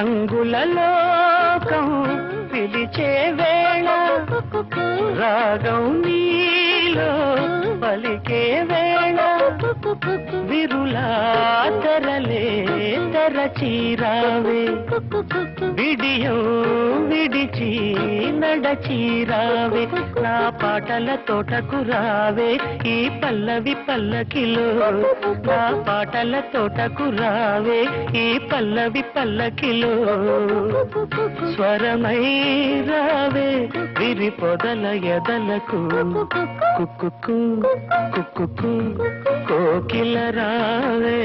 రంగుల లోకం పిలిచే వేళ రాగం నీలో పలికే వేళ విరులా తెరలే తెరచీరావే విడియం విడిచి నడచీరావే నా పాటల తోటకు రావే ఈ పల్లవి పల్లకిలో నా పాటల తోటకు రావే ఈ పల్లవి పల్లకిలో స్వరమై రావే విరి పొదల ఎదలకు కుక్కు కుక్కు కోకిల రావే